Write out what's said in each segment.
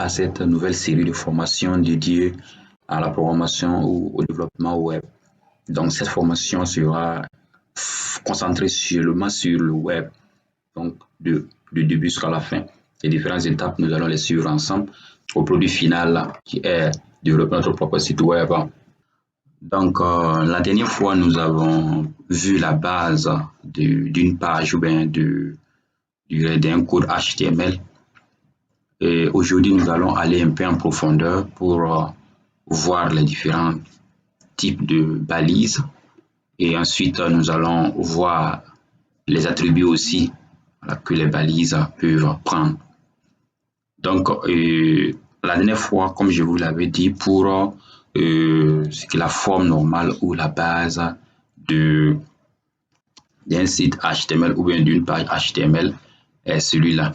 à cette nouvelle série de formations dédiée à la programmation ou au développement web. Donc, cette formation sera concentrée seulement sur le web, donc du début jusqu'à la fin. Les différentes étapes, nous allons les suivre ensemble au produit final qui est développer notre propre site web. Donc, la dernière fois, nous avons vu la base d'une page ou bien d'un code HTML. Et aujourd'hui, nous allons aller un peu en profondeur pour voir les différents types de balises. Et ensuite, nous allons voir les attributs aussi que les balises peuvent prendre. Donc, la dernière fois, comme je vous l'avais dit, pour ce qui est la forme normale ou la base d'un site HTML ou bien d'une page HTML est celui-là.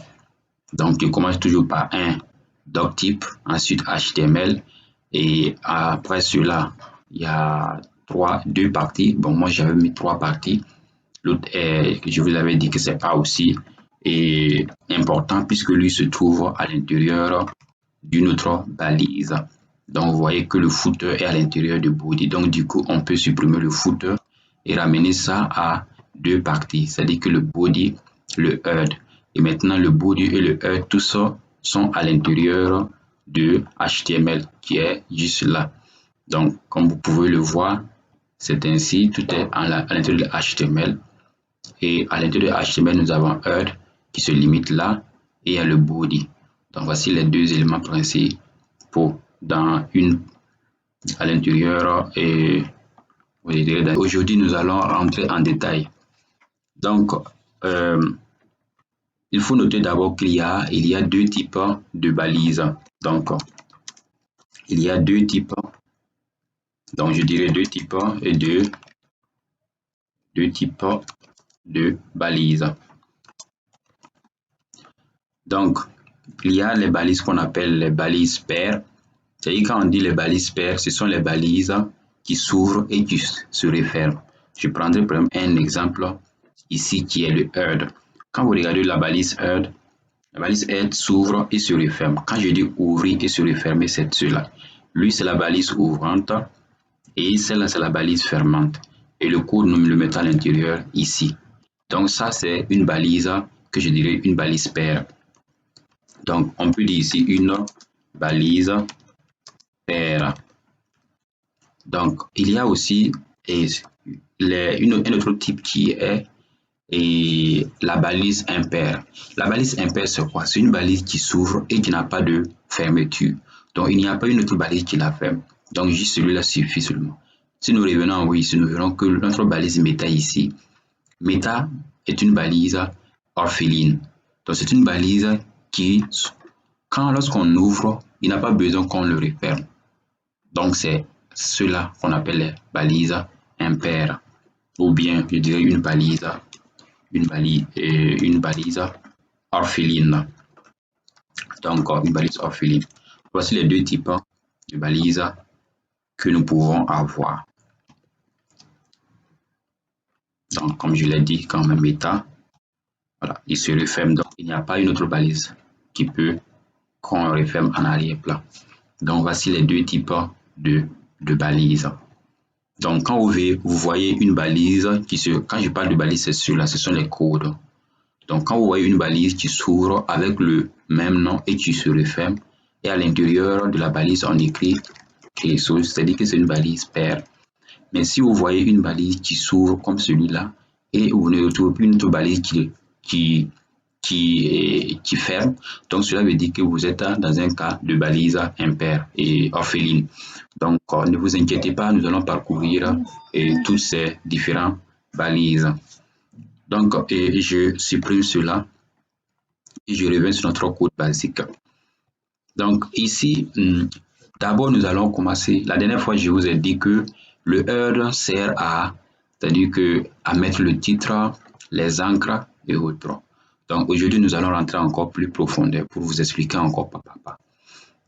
Donc, je commence toujours par un doctype, ensuite HTML, et après cela, il y a deux parties. Bon, moi, j'avais mis 3 parties. L'autre est, je vous avais dit que c'est pas aussi important puisque lui se trouve à l'intérieur d'une autre balise. Donc, vous voyez que le footer est à l'intérieur du body. Donc, du coup, on peut supprimer le footer et ramener ça à 2 parties. C'est-à-dire que le body, le head. Et maintenant, le body et le head, tout ça sont à l'intérieur de HTML qui est juste là. Donc, comme vous pouvez le voir, c'est ainsi, tout est à l'intérieur de HTML. Et à l'intérieur de HTML, nous avons head qui se limite là et il y a le body. Donc, voici les deux éléments principaux à l'intérieur et aujourd'hui, nous allons rentrer en détail. Donc, il faut noter d'abord qu'il y a 2 types de balises. Donc, il y a 2 types. Donc, je dirais 2 types et 2 types de balises. Donc, il y a les balises qu'on appelle les balises paires. C'est-à-dire quand on dit les balises paires, ce sont les balises qui s'ouvrent et qui se referment. Je prendrai par exemple un exemple ici qui est le head. Quand vous regardez la balise head s'ouvre et se referme. Quand je dis ouvrir et se refermer, c'est cela. Lui, c'est la balise ouvrante et celle-là, c'est la balise fermante. Et le code, nous le mettons à l'intérieur ici. Donc ça, c'est une balise que je dirais une balise paire. Donc, on peut dire ici une balise paire. Donc, il y a aussi un autre type qui est la balise impaire. La balise impaire, c'est quoi? C'est une balise qui s'ouvre et qui n'a pas de fermeture. Donc, il n'y a pas une autre balise qui la ferme. Donc, juste celui-là suffit seulement. Si nous revenons ici, nous verrons que notre balise méta ici, méta est une balise orpheline. Donc, c'est une balise qui, lorsqu'on ouvre, il n'a pas besoin qu'on le referme. Donc, c'est cela qu'on appelle les balises impaires. Ou bien, je dirais une balise orpheline. Donc, une balise orpheline. Voici les 2 types de balises que nous pouvons avoir. Donc, comme je l'ai dit, quand même méta, voilà, il se referme. Donc, il n'y a pas une autre balise qu'on referme en arrière-plan. Donc, voici les 2 types de balises. Donc, quand vous voyez une balise quand je parle de balise, c'est cela, ce sont les codes. Donc, quand vous voyez une balise qui s'ouvre avec le même nom et qui se referme, et à l'intérieur de la balise, on écrit quelque chose, c'est-à-dire que c'est une balise paire. Mais si vous voyez une balise qui s'ouvre comme celui-là, et vous ne retrouvez plus une autre balise qui ferme, donc cela veut dire que vous êtes dans un cas de balise impaire et orpheline. Donc, ne vous inquiétez pas, nous allons parcourir toutes ces différentes balises. Donc, je supprime cela et je reviens sur notre code basique. Donc, ici, d'abord, nous allons commencer. La dernière fois, je vous ai dit que le header sert c'est-à-dire à mettre le titre, les encres et autres. Donc, aujourd'hui, nous allons rentrer encore plus profondément pour vous expliquer encore pas.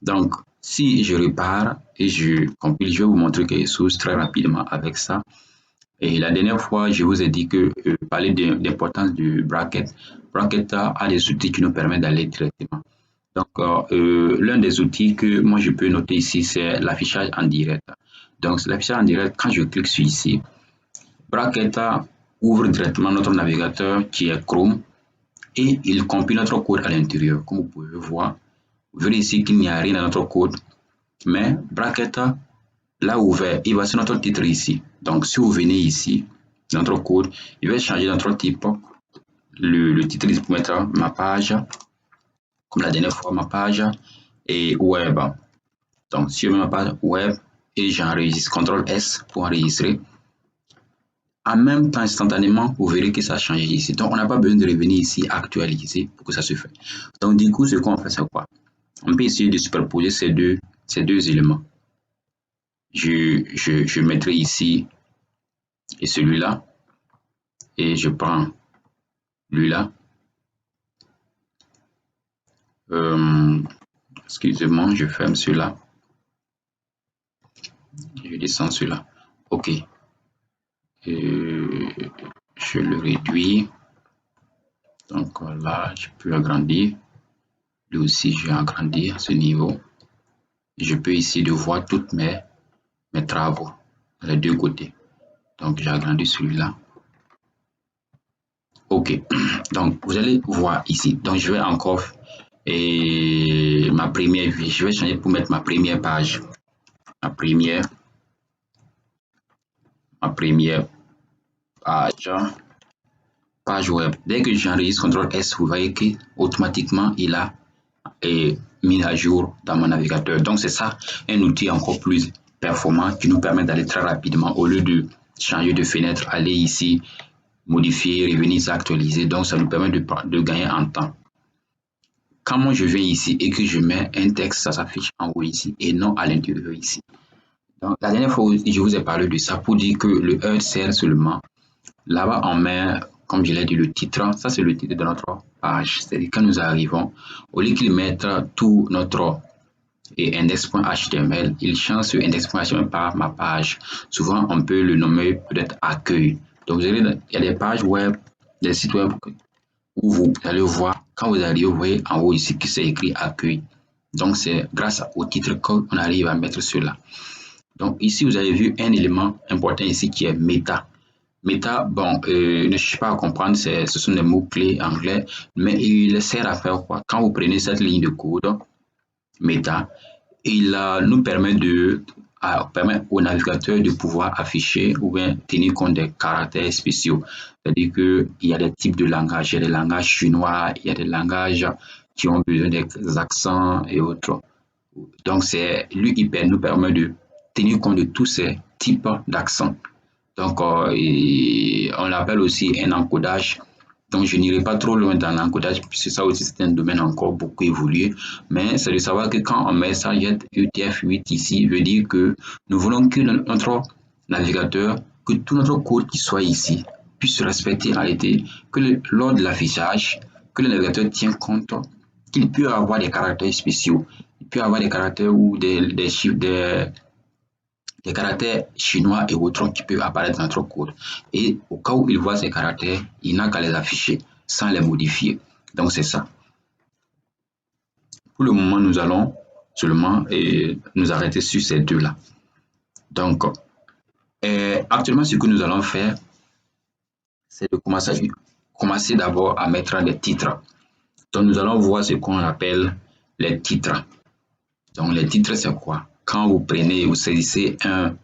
Donc, si je repars et je compile, je vais vous montrer quelque chose très rapidement avec ça. Et la dernière fois, je vous ai dit que parler de l'importance du bracket. Bracket a des outils qui nous permettent d'aller directement. Donc, l'un des outils que moi je peux noter ici, c'est l'affichage en direct. Donc, l'affichage en direct, quand je clique sur ici, Bracket ouvre directement notre navigateur qui est Chrome et il compile notre code à l'intérieur. Comme vous pouvez voir, vous verrez ici qu'il n'y a rien dans notre code, mais Bracket l'a ouvert. Il va sur notre titre ici. Donc, si vous venez ici, dans notre code, il va changer notre type. Le titre, il peut mettre ma page, comme la dernière fois, ma page et web. Donc, si je mets ma page web et j'enregistre, CTRL S pour enregistrer, en même temps, instantanément, vous verrez que ça a changé ici. Donc, on n'a pas besoin de revenir ici, actualiser pour que ça se fait. Donc, du coup, ce qu'on fait, c'est quoi? On peut essayer de superposer ces deux éléments. Je mettrai ici et celui-là, et je prends lui-là. Excusez-moi, je ferme celui-là. Je descends celui-là. OK. Je le réduis. Donc là, je peux agrandir. Lui aussi, je vais agrandir à ce niveau. Je peux ici de voir toutes mes travaux les deux côtés. Donc, j'ai agrandi celui-là. OK. Donc, vous allez voir ici. Donc, je vais encore ma première vie. Je vais changer pour mettre ma première page. Ma première page web. Dès que j'enregistre CTRL S, vous voyez que automatiquement il a mis à jour dans mon navigateur. Donc c'est ça un outil encore plus performant qui nous permet d'aller très rapidement au lieu de changer de fenêtre, aller ici, modifier, revenir s'actualiser. Donc ça nous permet de gagner en temps. Quand moi je viens ici et que je mets un texte, ça s'affiche en haut ici et non à l'intérieur ici. Donc la dernière fois, je vous ai parlé de ça pour dire que le head sert seulement. Là-bas, on met, comme je l'ai dit, le titre. Ça, c'est le titre de notre page. C'est-à-dire, quand nous arrivons, au lieu qu'il mette tout notre index.html, il change ce index.html par ma page. Souvent, on peut le nommer peut-être accueil. Donc, vous allez, il y a des pages web, des sites web où vous allez voir, quand vous arrivez, vous voyez en haut ici que c'est écrit accueil. Donc, c'est grâce au titre qu'on arrive à mettre cela. Donc, ici, vous avez vu un élément important ici qui est méta. Méta, bon, ne cherchez pas à comprendre, ce sont des mots-clés anglais, mais il sert à faire quoi? Quand vous prenez cette ligne de code, méta, il nous permet permet au navigateur de pouvoir afficher ou bien tenir compte des caractères spéciaux. C'est-à-dire qu'il y a des types de langages, il y a des langages chinois, il y a des langages qui ont besoin des accents et autres. Donc, lui, il nous permet de tenir compte de tous ces types d'accents. Donc, on l'appelle aussi un encodage. Donc, je n'irai pas trop loin dans l'encodage, puisque ça aussi, c'est un domaine encore beaucoup évolué. Mais c'est de savoir que quand on met ça, UTF-8 ici, veut dire que nous voulons que notre navigateur, que tout notre code qui soit ici, puisse respecter en réalité, que lors de l'affichage, que le navigateur tienne compte qu'il peut avoir des caractères spéciaux. Il peut avoir des caractères ou des chiffres, des caractères chinois et autres qui peuvent apparaître dans notre code. Et au cas où il voit ces caractères, il n'a qu'à les afficher sans les modifier. Donc c'est ça. Pour le moment, nous allons seulement nous arrêter sur ces deux-là. Donc, actuellement, ce que nous allons faire, c'est de commencer d'abord à mettre des titres. Donc, nous allons voir ce qu'on appelle les titres. Donc, les titres, c'est quoi? Quand vous prenez, vous saisissez un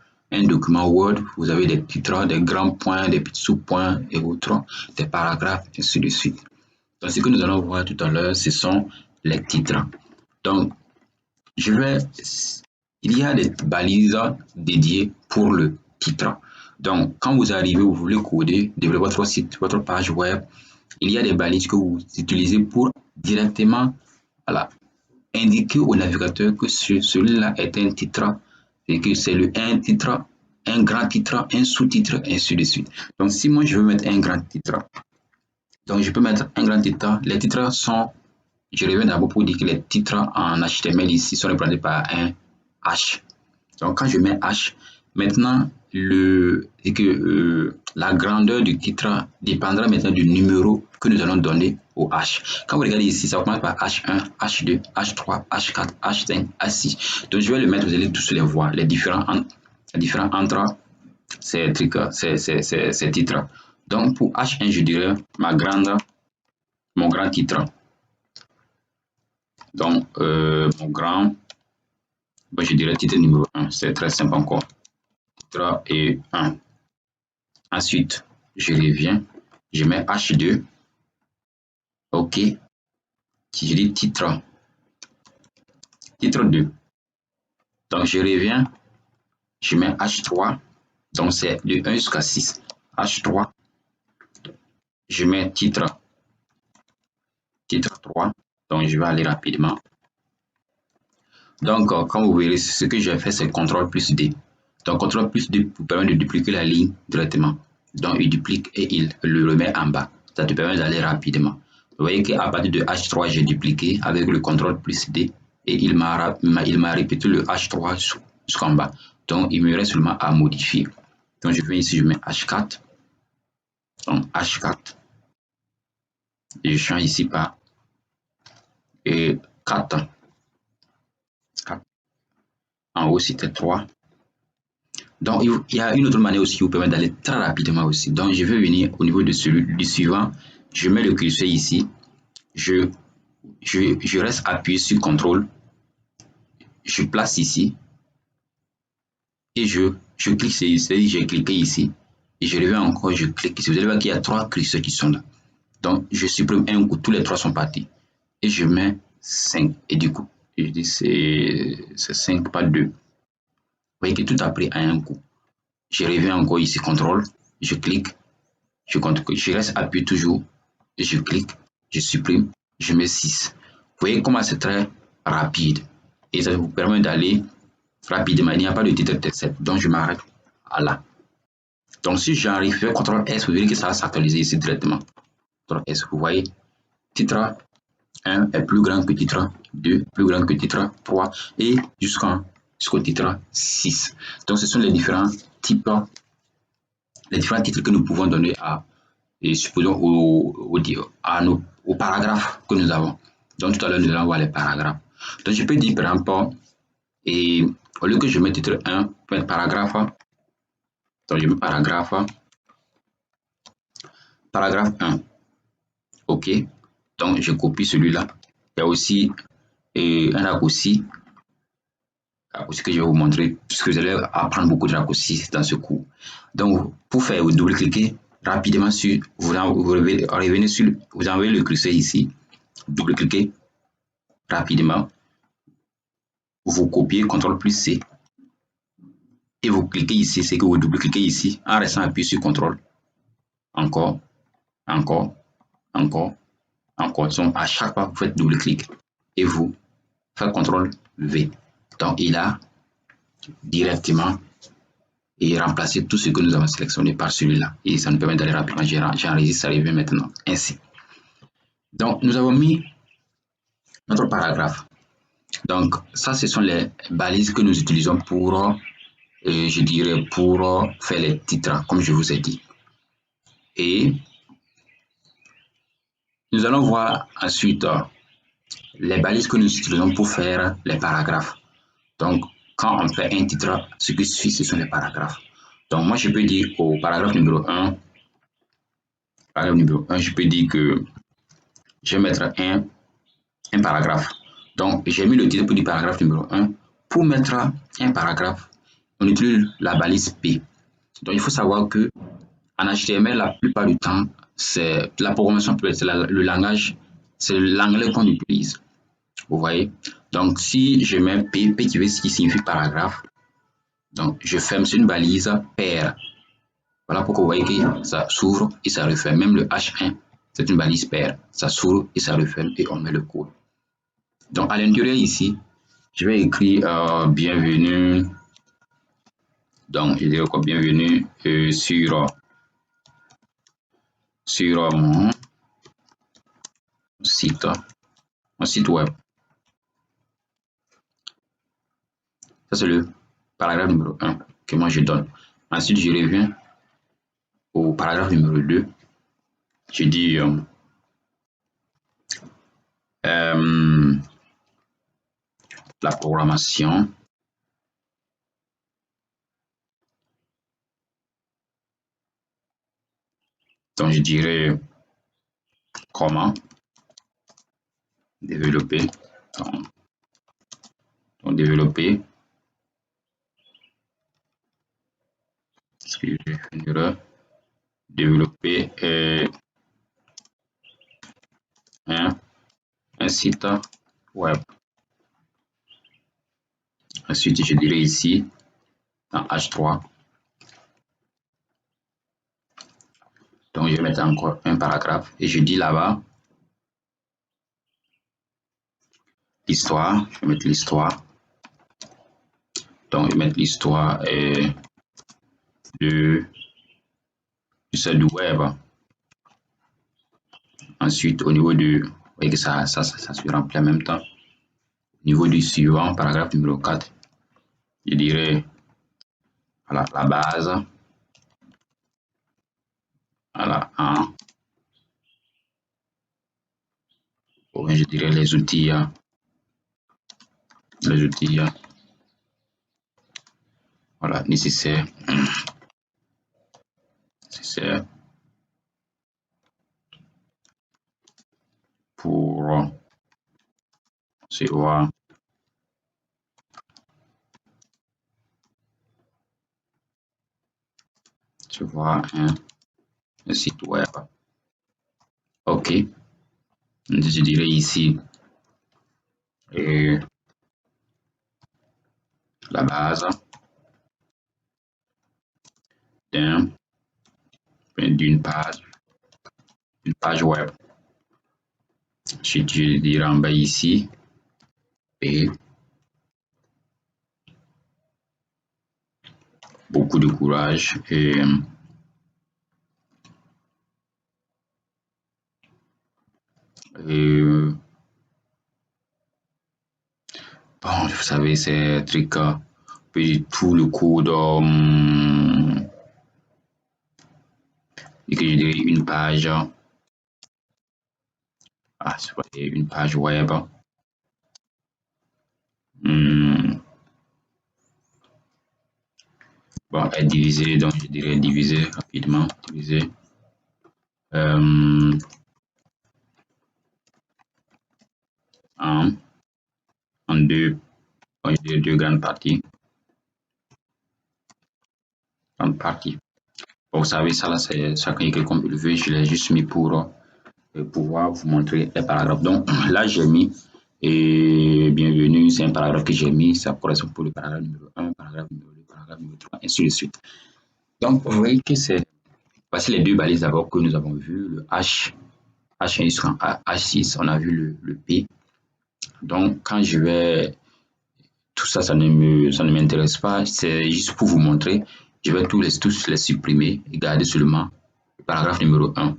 document Word, vous avez des titres, des grands points, des petits sous-points et autres, des paragraphes, et ainsi de suite. Donc, ce que nous allons voir tout à l'heure, ce sont les titres. Donc, il y a des balises dédiées pour le titre. Donc, quand vous arrivez, vous voulez coder, développer votre site, votre page web, il y a des balises que vous utilisez pour directement, voilà, indiquer au navigateur que celui-là est un titre et que c'est un titre, un grand titre, un sous-titre, ainsi de suite. Donc, si moi je veux mettre un grand titre, donc je peux mettre un grand titre. Les titres sont, je reviens d'abord pour dire que les titres en HTML ici sont représentés par un H. Donc, quand je mets H, maintenant, la grandeur du titre dépendra maintenant du numéro que nous allons donner au H. Quand vous regardez ici, ça commence par H1, H2, H3, H4, H5, H6. Donc je vais le mettre, vous allez tous les voir, les différents entre ces titres. Donc pour H1, je dirais mon grand titre. Donc je dirais titre numéro 1, c'est très simple encore. Titre et 1. Ensuite, je reviens, je mets H2, OK, je dis titre 2. Donc, je reviens, je mets H3, donc c'est de 1 jusqu'à 6. H3, je mets titre 3, donc je vais aller rapidement. Donc, comme vous verrez, ce que j'ai fait, c'est CTRL plus D. Donc, CTRL plus D vous permet de dupliquer la ligne directement. Donc, il duplique et il le remet en bas. Ça te permet d'aller rapidement. Vous voyez qu'à partir de H3, j'ai dupliqué avec le CTRL plus D et il m'a répété le H3 jusqu'en bas. Donc, il me reste seulement à modifier. Donc, je viens ici, je mets H4. Donc, H4. Et je change ici par 4. En haut, c'était 3. Donc, il y a une autre manière aussi qui vous permet d'aller très rapidement aussi. Donc, je vais venir au niveau du suivant. Je mets le curseur ici. Je reste appuyé sur CTRL. Je place ici. Et je clique, c'est-à-dire j'ai cliqué ici. Et je reviens encore, je clique ici. Vous allez voir qu'il y a 3 curseurs qui sont là. Donc, je supprime un coup, tous les 3 sont partis. Et je mets 5. Et du coup, je dis c'est 5, pas 2. Vous voyez que tout a pris à un coup. Je reviens encore ici, CTRL, je clique, je reste appuyé toujours, et je clique, je supprime, je mets 6. Vous voyez comment c'est très rapide. Et ça vous permet d'aller rapidement. Il n'y a pas de titre texte, donc je m'arrête à là. Donc si j'arrive, je fais CTRL S, vous verrez que ça va s'actualiser ici directement. CTRL S, vous voyez, titre 1 est plus grand que titre 2, plus grand que titre 3, et jusqu'au titre 6. Donc ce sont les différents types, les différents titres que nous pouvons donner supposons aux paragraphes que nous avons. Donc tout à l'heure, nous allons voir les paragraphes. Donc je peux dire par exemple, et au lieu que je mette titre 1, je peux mettre paragraphe. Donc je mets paragraphe 1. OK. Donc je copie celui-là. Il y a aussi un raccourci que je vais vous montrer, puisque vous allez apprendre beaucoup de raccourcis dans ce cours. Donc, pour faire, vous double-cliquez rapidement sur, vous revenez sur, vous envoyez le curseur ici, double-cliquez rapidement, vous copiez, CTRL plus C, et vous cliquez ici, c'est que vous double-cliquez ici, en restant appuyé sur CTRL, encore, encore, encore, encore. Donc, à chaque fois, vous faites double-clic, et vous faites CTRL V. Donc, il a directement et remplacer tout ce que nous avons sélectionné par celui-là. Et ça nous permet d'aller rapidement. J'enregistre, ça revient maintenant. Ainsi. Donc, nous avons mis notre paragraphe. Donc, ça, ce sont les balises que nous utilisons pour, je dirais, pour faire les titres, comme je vous ai dit. Et nous allons voir ensuite les balises que nous utilisons pour faire les paragraphes. Donc, quand on fait un titre, ce qui suit, ce sont les paragraphes. Donc, moi, je peux dire au paragraphe numéro 1, je peux dire que je vais mettre un paragraphe. Donc, j'ai mis le titre pour du paragraphe numéro 1. Pour mettre un paragraphe, on utilise la balise P. Donc, il faut savoir que en HTML, la plupart du temps, c'est la programmation, c'est le langage, c'est l'anglais qu'on utilise. Vous voyez? Donc, si je mets P qui signifie paragraphe, donc je ferme sur une balise paire. Voilà pourquoi vous voyez que ça s'ouvre et ça referme. Même le H1, c'est une balise paire. Ça s'ouvre et ça referme et on met le code. Donc, à l'intérieur ici, je vais écrire bienvenue. Donc, je dirais quoi? Bienvenue sur mon site web. Ça, c'est le paragraphe numéro 1 que moi je donne. Ensuite, je reviens au paragraphe numéro 2. Je dis la programmation donc je dirais comment développer donc développer si j'ai fait une erreur développer un site web. Ensuite je dirais ici dans H3 donc je vais mettre encore un paragraphe et je dis là-bas l'histoire, je vais mettre l'histoire. Donc, je vais mettre l'histoire de du web. Ensuite, au niveau du... Vous voyez que ça se remplit en même temps. Au niveau du suivant, paragraphe numéro 4, je dirais voilà, la base. Voilà, je dirais les outils voilà, nécessaires pour voir un site web. OK. Je dirais ici la base d'une page web. Ensuite, je dirais en bas ici P. Beaucoup de courage et bon, vous savez, c'est truc, puis tout le code et que je dirais une page, une page web. Bon, est divisé, donc je dirais diviser rapidement, diviser. En deux, bon, je dirais deux grandes parties. Bon, vous savez, ça là, c'est chacun comme il veut. Je l'ai juste mis pour pouvoir vous montrer les paragraphes. Donc là, j'ai mis et bienvenue, c'est un paragraphe que j'ai mis, ça correspond pour le paragraphe numéro 1, paragraphe numéro 2, paragraphe numéro 3, ainsi de suite. Donc, vous voyez que c'est, voici les deux balises d'abord que nous avons vues, le H1 jusqu'en H6, on a vu le P. Donc, quand je vais, tout ça, ça ne m'intéresse pas, c'est juste pour vous montrer, je vais tous les supprimer et garder seulement le paragraphe numéro 1.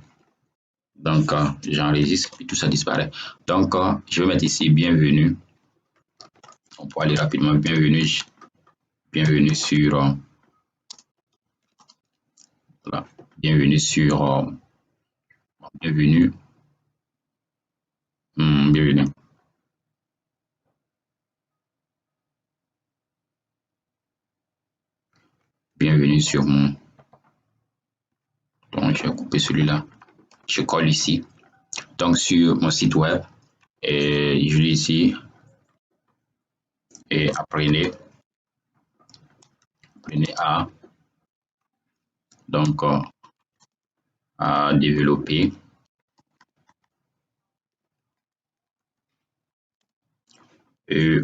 Donc, j'enregistre et tout ça disparaît. Donc, je vais mettre ici bienvenue. On peut aller rapidement. Bienvenue sur voilà. Bienvenue sur bienvenue. Bienvenue. Bienvenue sur mon. Donc, je vais couper celui-là. Je colle ici. Donc, sur mon site web. Et je lis ici. Et apprenez à donc à développer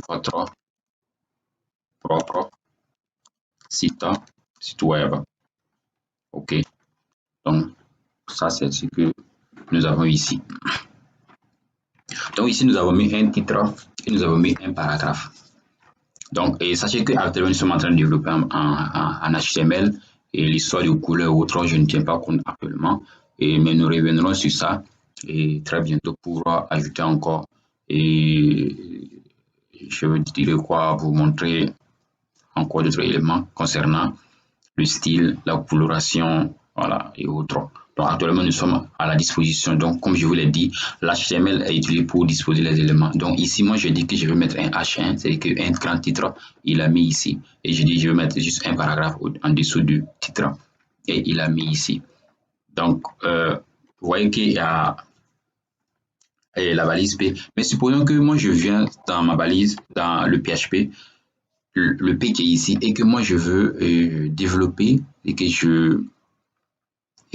votre propre site web. OK. Donc, ça, c'est ce que nous avons ici. Donc, ici, nous avons mis un titre et nous avons mis un paragraphe. Donc, et sachez qu'actuellement, nous sommes en train de développer en HTML et l'histoire de couleurs ou autre, je ne tiens pas compte actuellement. Mais nous reviendrons sur ça et très bientôt pour ajouter encore. Et je dirais quoi, vous montrer encore d'autres éléments concernant le style, la coloration, voilà, et autres. Donc actuellement, nous sommes à la disposition. Donc, comme je vous l'ai dit, l'HTML est utilisé pour disposer les éléments. Donc ici, moi, je dis que je vais mettre un H1, c'est-à-dire qu'un grand titre, il a mis ici. Et je dis, je vais mettre juste un paragraphe en dessous du titre. Et il a mis ici. Donc, vous voyez qu'il y a la balise P. Mais supposons que moi, je viens dans ma balise, dans le PHP, le P qui est ici, et que moi, je veux développer et que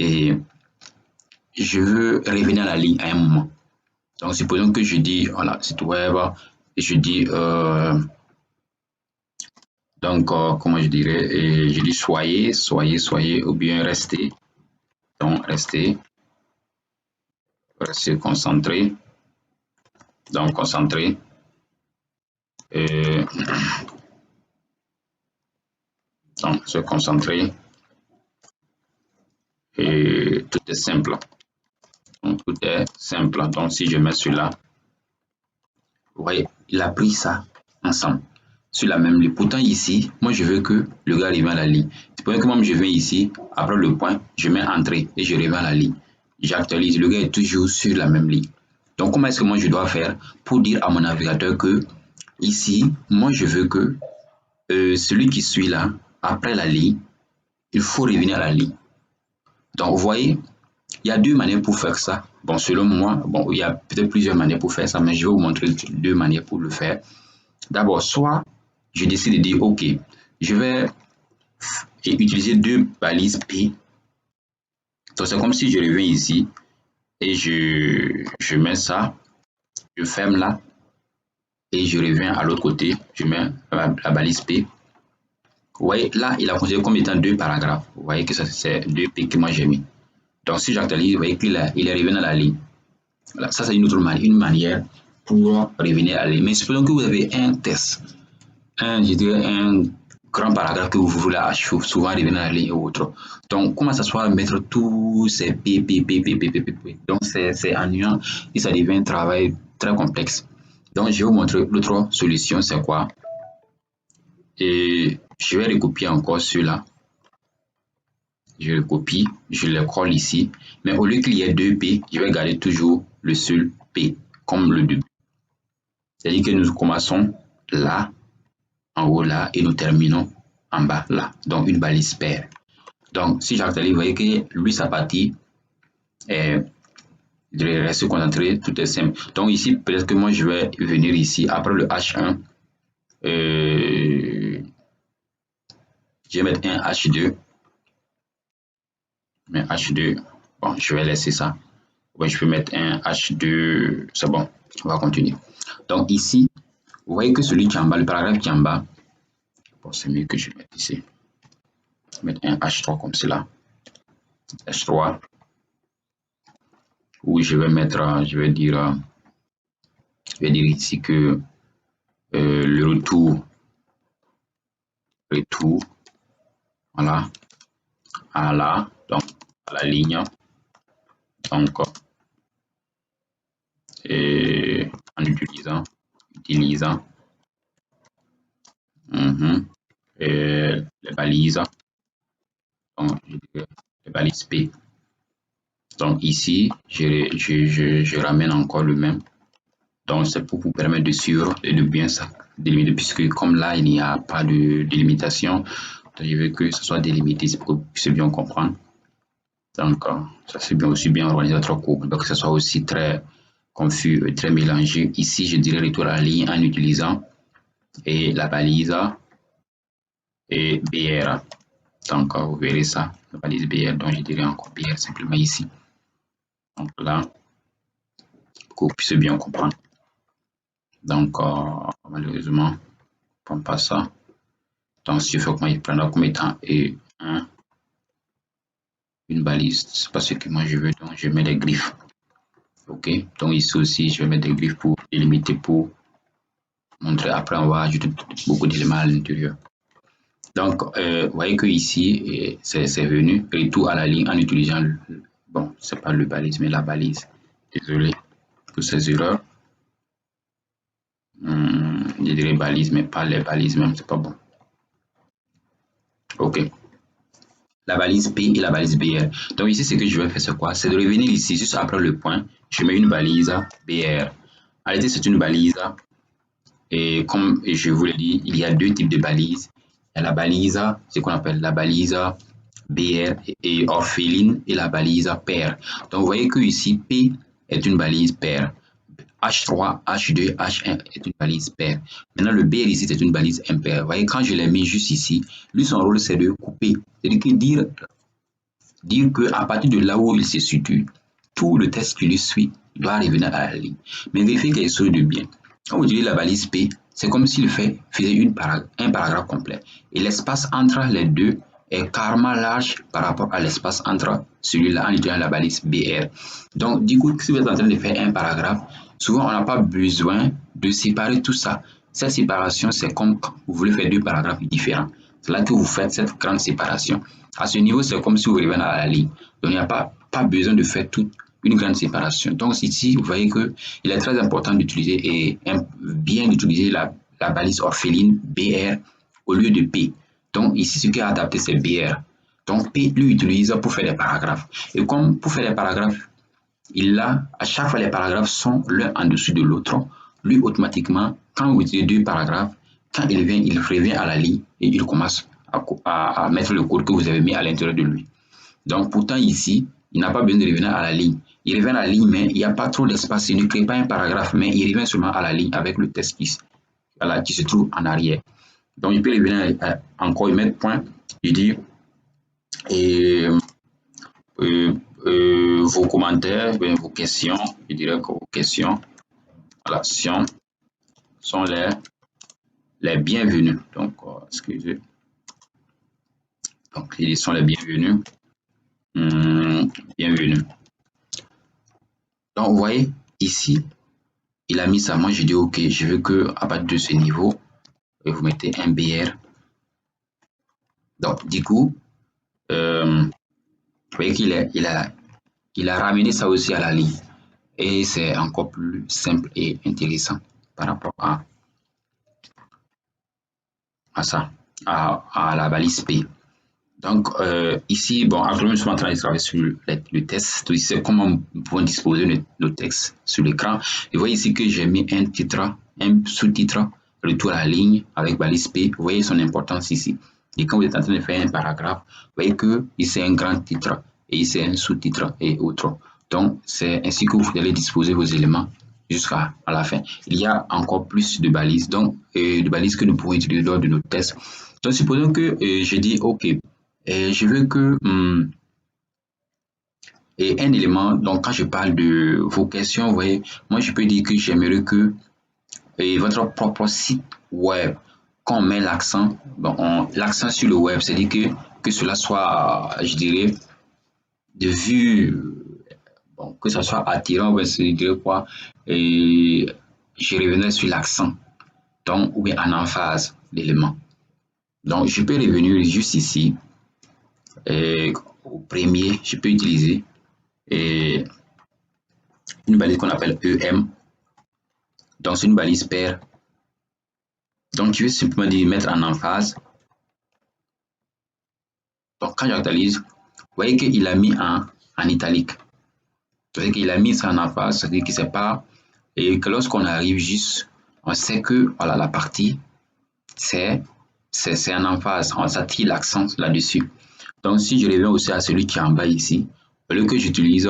et je veux revenir à la ligne à un moment. Donc, supposons que je dis, voilà, site web, et je dis, comment je dirais, et je dis soyez, ou bien restez. Donc, restez concentré. Donc, concentré. Donc, se concentrer. Et tout est simple. Donc, tout est simple. Donc, si je mets celui-là, vous voyez, il a pris ça ensemble sur la même ligne. Pourtant, ici, moi, je veux que le gars arrive à la ligne. C'est pour ça que moi, je viens ici, après le point, je mets entrée et je reviens à la ligne. J'actualise, le gars est toujours sur la même ligne. Donc, comment est-ce que moi, je dois faire pour dire à mon navigateur que ici, moi, je veux que celui qui suit là, après la ligne, il faut revenir à la ligne. Donc, vous voyez, il y a deux manières pour faire ça. Bon, selon moi, bon, il y a peut-être plusieurs manières pour faire ça, mais je vais vous montrer deux manières pour le faire. D'abord, soit je décide de dire, OK, je vais utiliser deux balises P. Donc, c'est comme si je reviens ici et je mets ça, je ferme là et je reviens à l'autre côté, je mets la balise P. Vous voyez, là, il a considéré comme étant deux paragraphes. Vous voyez que ça, c'est deux P que moi j'ai mis. Donc, si j'actualise, vous voyez qu'il est revenu à la ligne. Voilà, ça c'est une autre manière, pour revenir à la ligne. Mais supposons que vous avez un test, je dirais un grand paragraphe que vous voulez souvent revenir à la ligne ou autre. Donc, comment ça soit mettre tous ces P. Donc, c'est ennuyant et ça devient un travail très complexe. Donc, je vais vous montrer l'autre solution, c'est quoi? Et je vais recopier encore ceux-là. Je le copie, je le colle ici. Mais au lieu qu'il y ait deux P, je vais garder toujours le seul P, comme le début. C'est-à-dire que nous commençons là, en haut là, et nous terminons en bas là. Donc, une balise paire. Donc, si j'actualise, vous voyez que lui, sa partie, je vais rester concentré, tout est simple. Donc, ici, peut-être que moi, je vais venir ici, après le H1, je vais mettre un H2. Mais H2, bon, je vais laisser ça. Ouais, je peux mettre un H2, c'est bon, on va continuer. Donc ici, vous voyez que celui qui est en bas, le paragraphe qui est en bas, bon, c'est mieux que je mette ici. Je vais mettre un H3 comme cela. H3, où je vais mettre, je vais dire ici que le retour, voilà, à la, donc à la ligne, donc et en utilisant les balises, donc les balises P. Donc ici, je ramène encore le même. Donc c'est pour vous permettre de suivre et de bien ça délimiter, puisque comme là, il n'y a pas de délimitation, je veux que ce soit délimité pour que vous puissiez bien comprendre. Donc ça c'est bien aussi bien organisé notre cours, donc que ce soit aussi très confus, très mélangé. Ici, je dirais retour à la ligne en utilisant et la balise et BR. Donc vous verrez ça, la balise BR, donc je dirais encore BR simplement ici. Donc là, pour que vous puissiez bien comprendre. Donc, malheureusement, on ne prend pas ça. Donc, si je fais comment il prendra comme étant une balise, c'est pas ce que moi je veux, donc je mets des griffes. Ok, donc ici aussi, je vais mettre des griffes pour délimiter, pour montrer. Après, on va ajouter beaucoup d'éléments à l'intérieur. Donc, vous voyez que ici, c'est venu retour à la ligne en utilisant, bon, c'est pas le balise, mais la balise. Désolé pour ces erreurs. Je dirais balise, mais pas les balises même, c'est pas bon. Ok. la balise P et la balise BR. Donc ici, ce que je vais faire, c'est quoi? C'est de revenir ici, juste après le point, je mets une balise BR. En réalité, c'est une balise, et comme je vous l'ai dit, il y a deux types de balises. Il y a la balise, ce qu'on appelle la balise BR et orpheline, et la balise paire. Donc vous voyez que ici, P est une balise paire. H3, H2, H1 est une balise paire. Maintenant, le BR ici, c'est une balise impaire. Vous voyez, quand je l'ai mis juste ici, lui, son rôle, c'est de couper. C'est-à-dire dire qu'à partir de là où il se situe, tout le test qui lui suit doit revenir à la ligne. Mais vérifiez qu'elle soit de bien. Quand vous utilisez la balise P, c'est comme s'il faisait un paragraphe complet. Et l'espace entre les deux est carrément large par rapport à l'espace entre celui-là en utilisant la balise BR. Donc, du coup, si vous êtes en train de faire un paragraphe, souvent on n'a pas besoin de séparer tout ça. Cette séparation, c'est comme quand vous voulez faire deux paragraphes différents. C'est là que vous faites cette grande séparation. À ce niveau, c'est comme si vous revenez à la ligne. Donc, il n'y a pas besoin de faire toute une grande séparation. Donc, ici, vous voyez qu'il est très important d'utiliser et bien d'utiliser la balise orpheline BR au lieu de P. Donc, ici, ce qui est adapté, c'est BR. Donc, P, lui, utilise pour faire des paragraphes. Et comme pour faire des paragraphes, à chaque fois, les paragraphes sont l'un en dessous de l'autre. Lui, automatiquement, quand vous utilisez deux paragraphes, quand il revient à la ligne et il commence à mettre le code que vous avez mis à l'intérieur de lui. Donc, pourtant, ici, il n'a pas besoin de revenir à la ligne. Il revient à la ligne, mais il n'y a pas trop d'espace. Il ne crée pas un paragraphe, mais il revient seulement à la ligne avec le texte qui se trouve en arrière. Donc, il peut revenir encore, il met point, il dit, et vos commentaires, vos questions, je dirais que vos questions, voilà, sont les bienvenus. Donc, excusez. Donc, ils sont les bienvenus. Bienvenue. Donc, vous voyez, ici, il a mis ça. Moi, je dis, OK, je veux que à partir de ce niveau, vous mettez un BR. Donc, du coup, vous voyez qu'il a ramené ça aussi à la ligne. Et c'est encore plus simple et intéressant par rapport à ça, à la balise P. Donc, ici, bon, actuellement, je suis en train de travailler sur le test. C'est comment nous pouvons disposer nos textes sur l'écran. Et vous voyez ici que j'ai mis un titre, un sous-titre, retour à la ligne avec balise P. Vous voyez son importance ici. Et quand vous êtes en train de faire un paragraphe, vous voyez que ici, c'est un grand titre et ici, un sous-titre et autres. Donc, c'est ainsi que vous allez disposer vos éléments jusqu'à la fin. Il y a encore plus de balises, donc, de balises que nous pouvons utiliser lors de nos tests. Donc, supposons que je dis, OK, et je veux que et un élément, donc quand je parle de vos questions, vous voyez, moi je peux dire que j'aimerais que votre propre site web, qu'on met l'accent, bon, l'accent sur le web, c'est-à-dire que cela soit, je dirais, de vue, bon, que ça soit attirant, ben, je dirais quoi, et je revenais sur l'accent, donc, ou bien en emphase l'élément. Donc, je peux revenir juste ici, et au premier, je peux utiliser et une balise qu'on appelle EM. Donc, c'est une balise paire. Donc, je vais simplement dire mettre en emphase. Donc, quand j'actualise, vous voyez qu'il a mis en italique. C'est-à-dire qu'il a mis ça en emphase, c'est-à-dire que c'est pas. Et que lorsqu'on arrive juste, on sait que voilà, la partie, c'est en emphase. On s'attire l'accent là-dessus. Donc, si je reviens aussi à celui qui est en bas ici, au lieu que j'utilise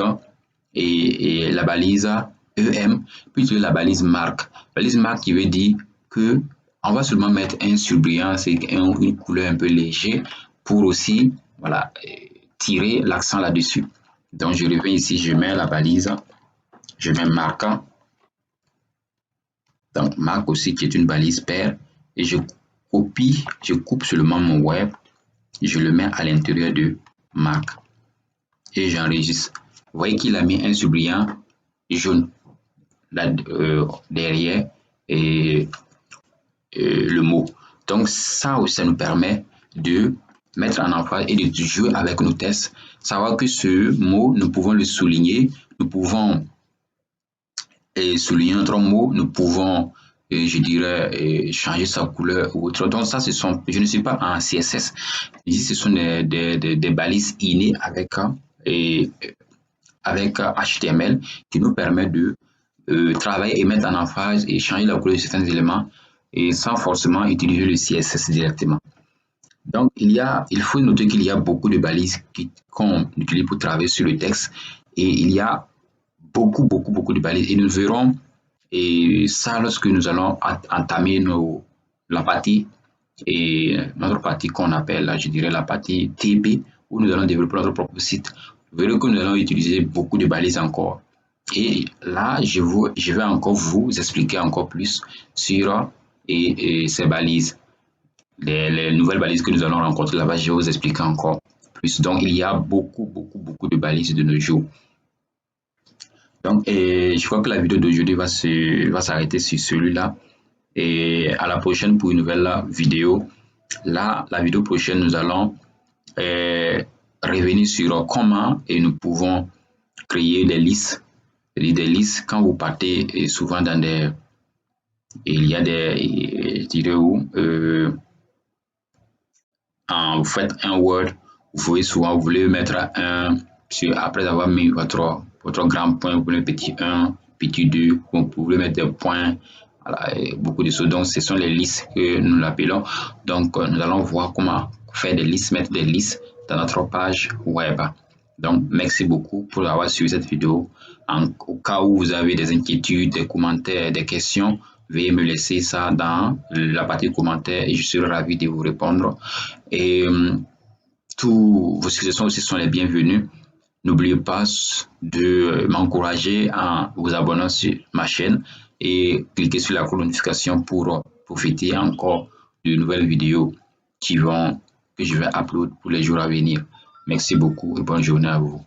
et la balise EM, puis utiliser la balise marque. La balise marque qui veut dire que on va seulement mettre un surbrillant, c'est une couleur un peu légère pour aussi voilà, tirer l'accent là-dessus. Donc je reviens ici, je mets la balise, je mets marque. Donc marque aussi qui est une balise paire et je copie, je coupe seulement mon web, je le mets à l'intérieur de marque et j'enregistre. Vous voyez qu'il a mis un surbrillant jaune là, derrière et le mot. Donc ça aussi, ça nous permet de mettre en emphase et de jouer avec nos tests. Savoir que ce mot, nous pouvons le souligner, nous pouvons souligner notre mot, nous pouvons je dirais, changer sa couleur ou autre. Donc ça, je ne suis pas en CSS. Ici, ce sont des balises innées et, avec HTML qui nous permet de travailler et mettre en emphase et changer la couleur de certains éléments et sans forcément utiliser le CSS directement. Donc, il faut noter qu'il y a beaucoup de balises qu'on utilise pour travailler sur le texte et il y a beaucoup de balises. Et nous verrons ça lorsque nous allons entamer la partie et notre partie qu'on appelle, je dirais, la partie TP, où nous allons développer notre propre site. Vous verrez que nous allons utiliser beaucoup de balises encore. Et là, je vais encore vous expliquer encore plus sur ces balises. Les nouvelles balises que nous allons rencontrer là-bas, je vais vous expliquer encore plus. Donc, il y a beaucoup de balises de nos jours. Donc, je crois que la vidéo d'aujourd'hui va s'arrêter sur celui-là. Et à la prochaine pour une nouvelle vidéo. Là, la vidéo prochaine, nous allons revenir sur comment et nous pouvons créer des listes. Des listes, quand vous partez souvent dans des... Il y a des... Je dirais où vous faites un Word, vous voyez souvent, vous voulez mettre un, après avoir mis votre grand point, vous voulez petit 1, petit 2, vous pouvez mettre des points, voilà, beaucoup de choses. Donc, ce sont les listes que nous l'appelons. Donc, nous allons voir comment faire des listes, mettre des listes dans notre page web. Donc, merci beaucoup pour avoir suivi cette vidéo. Au cas où vous avez des inquiétudes, des commentaires, des questions, veuillez me laisser ça dans la partie commentaires et je serai ravi de vous répondre. Et tous vos suggestions aussi sont les bienvenues. N'oubliez pas de m'encourager en vous abonnant sur ma chaîne et cliquez sur la cloche de notification pour profiter encore de nouvelles vidéos que je vais upload pour les jours à venir. Merci beaucoup et bonne journée à vous.